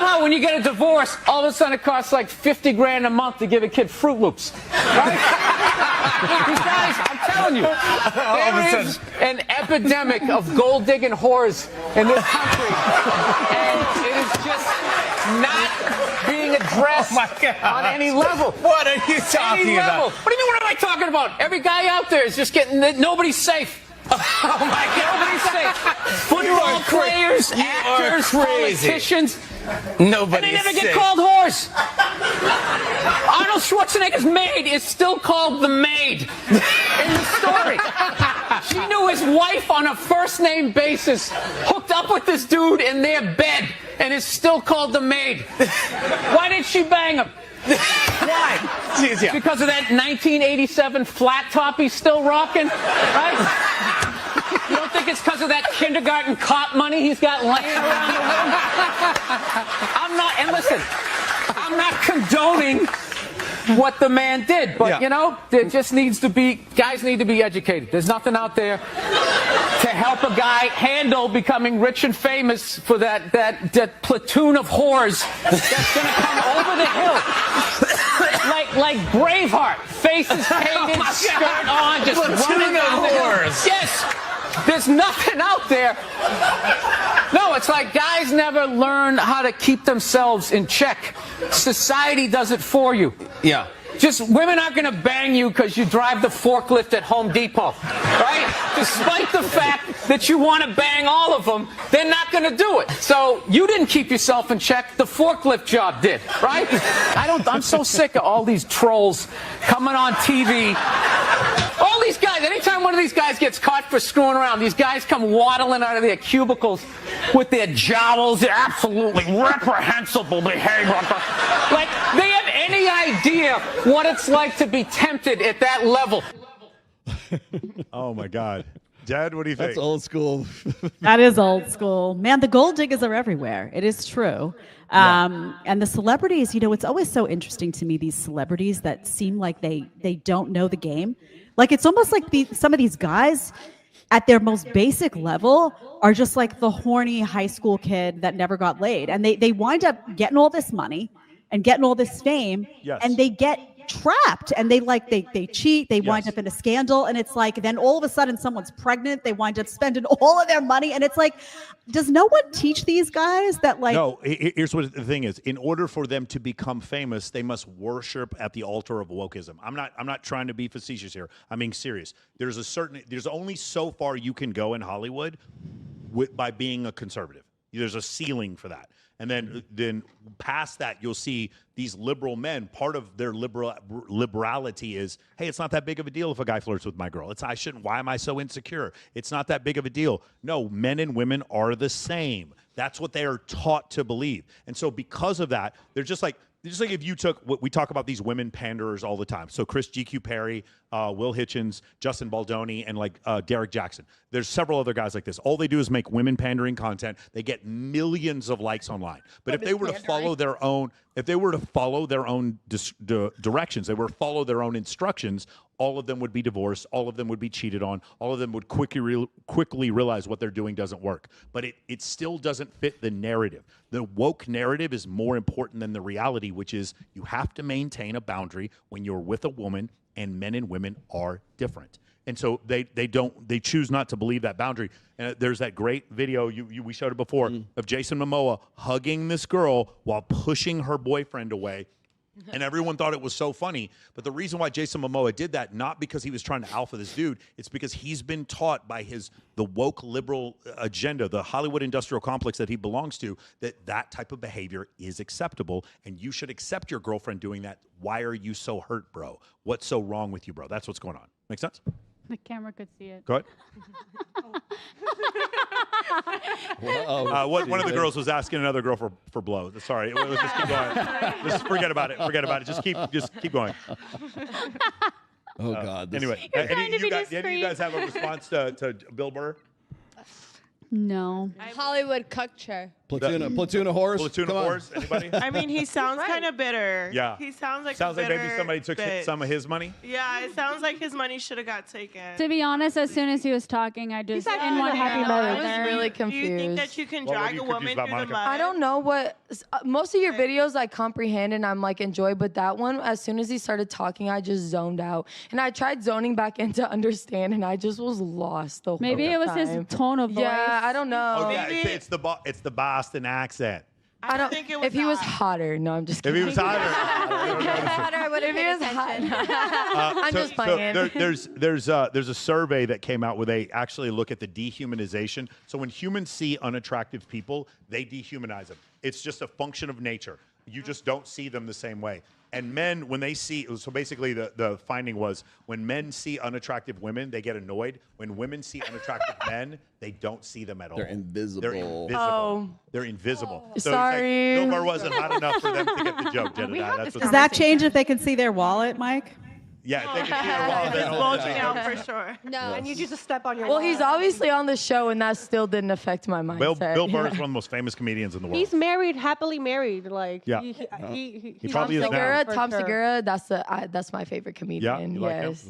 love how when you get a divorce, all of a sudden it costs like 50 grand a month to give a kid Fruit Loops. Right? These guys, I'm telling you, there is an epidemic of gold-digging whores in this country. And it is just not being addressed on any level. What are you talking about? What do you mean, what am I talking about? Every guy out there is just getting, nobody's safe. Oh my God, nobody's safe. Football players, actors, politicians. Nobody's and they never safe. get called whores. Arnold Schwarzenegger's maid is still called the maid in the story. She knew his wife on a first-name basis, hooked up with this dude in their bed, and is still called the maid. Why did she bang him? Why? Yeah. Because of that 1987 flat top he's still rocking? Right? You don't think it's because of that kindergarten cop money he's got laying around the room? I'm not, and listen, I'm not condoning what the man did, but, you know, there just needs to be, guys need to be educated. There's nothing out there to help a guy handle becoming rich and famous for that platoon of whores that's going to come over the hill. Like Braveheart, faces painted, skirt on, just running down the hill. Yes. There's nothing out there. No, it's like guys never learn how to keep themselves in check. Society does it for you. Yeah. Just women aren't going to bang you because you drive the forklift at Home Depot, right? Despite the fact that you want to bang all of them, they're not going to do it. So you didn't keep yourself in check. The forklift job did, right? I'm so sick of all these trolls coming on TV. All these guys, anytime one of these guys gets caught for screwing around, these guys come waddling out of their cubicles with their jowls, their absolutely reprehensible behavior. Like, they have any idea what it's like to be tempted at that level. Oh, my God. Dad, what do you think? That's old school. That is old school. Man, the gold diggers are everywhere. It is true. And the celebrities, you know, it's always so interesting to me, these celebrities that seem like they don't know the game. Like, it's almost like some of these guys at their most basic level are just like the horny high school kid that never got laid. And they wind up getting all this money and getting all this fame, and they get trapped, and they cheat, they wind up in a scandal, and it's like, then all of a sudden someone's pregnant, they wind up spending all of their money, and it's like, does no one teach these guys that, like... No, here's what the thing is. In order for them to become famous, they must worship at the altar of wokeism. I'm not trying to be facetious here. I'm being serious. There's only so far you can go in Hollywood by being a conservative. There's a ceiling for that. And then past that, you'll see these liberal men. Part of their liberality is, hey, it's not that big of a deal if a guy flirts with my girl. Why am I so insecure? It's not that big of a deal. No, men and women are the same. That's what they are taught to believe. And so because of that, they're just like if you took what we talk about, these women panderers all the time. So Chris GQ Perry, Will Hitchens, Justin Baldoni, and Derek Jackson. There's several other guys like this. All they do is make women pandering content. They get millions of likes online. But if they were to follow their own, directions, they were to follow their own instructions, all of them would be divorced. All of them would be cheated on. All of them would quickly realize what they're doing doesn't work. But it still doesn't fit the narrative. The woke narrative is more important than the reality, which is you have to maintain a boundary when you're with a woman, and men and women are different. And so they choose not to believe that boundary. And there's that great video we showed it before of Jason Momoa hugging this girl while pushing her boyfriend away. And everyone thought it was so funny. But the reason why Jason Momoa did that, not because he was trying to alpha this dude, it's because he's been taught by the woke liberal agenda, the Hollywood industrial complex that he belongs to, that type of behavior is acceptable, and you should accept your girlfriend doing that. Why are you so hurt, bro? What's so wrong with you, bro? That's what's going on. Make sense? The camera could see it. Go ahead. One of the girls was asking another girl for blow. Sorry, let's just keep going. Just forget about it. Forget about it. Just keep going. Oh God. Anyway, any of you guys have a response to Bill Burr? No. Hollywood culture. Platoon of whores. Platoon Come of on. whores. Anybody? I mean, he sounds kind of bitter. Yeah. He sounds like Sounds a like maybe bitter somebody took bitch. some of his money. Yeah, it sounds like his money should have got taken. To be honest, as soon as he was talking, I just didn't want to happy hear marriage. it I either. was really Do confused. you think that you can What were drag you a woman confused through about, the Monica? mud? I don't know what most of your videos I comprehend and I'm like enjoy, but that one, as soon as he started talking, I just zoned out. And I tried zoning back in to understand, and I just was lost the whole Maybe it was his time. tone of voice. Yeah, I don't know. Oh, yeah, Maybe- it's the Boston accent. I don't think it was If he was that. hotter, no, I'm just If kidding. he was hotter. If he was hot, I'm just playing. There's a survey that came out where they actually look at the dehumanization. So when humans see unattractive people, they dehumanize them. It's just a function of nature. You just don't see them the same way. And men, when they see, so basically the finding was when men see unattractive women, they get annoyed. When women see unattractive men, they don't see them at all. They're invisible. They're invisible. Oh. They're invisible. So it's Sorry. like, Bill Burr wasn't hot enough for them to get the joke, Jedediah. That's Does what's that change if they can see their wallet, Mike? yeah, if they can see their wallet, they It's don't bulging see out it. for sure. No, and you just step on your Well, he's wallet. obviously on the show, and that still didn't affect my mindset. Bill Burr Yeah. is one of the most famous comedians in the world. He's married, happily married. Like, Yeah. he He probably is now. Segura, for Tom sure. Segura, that's my favorite comedian. you like him? Yes.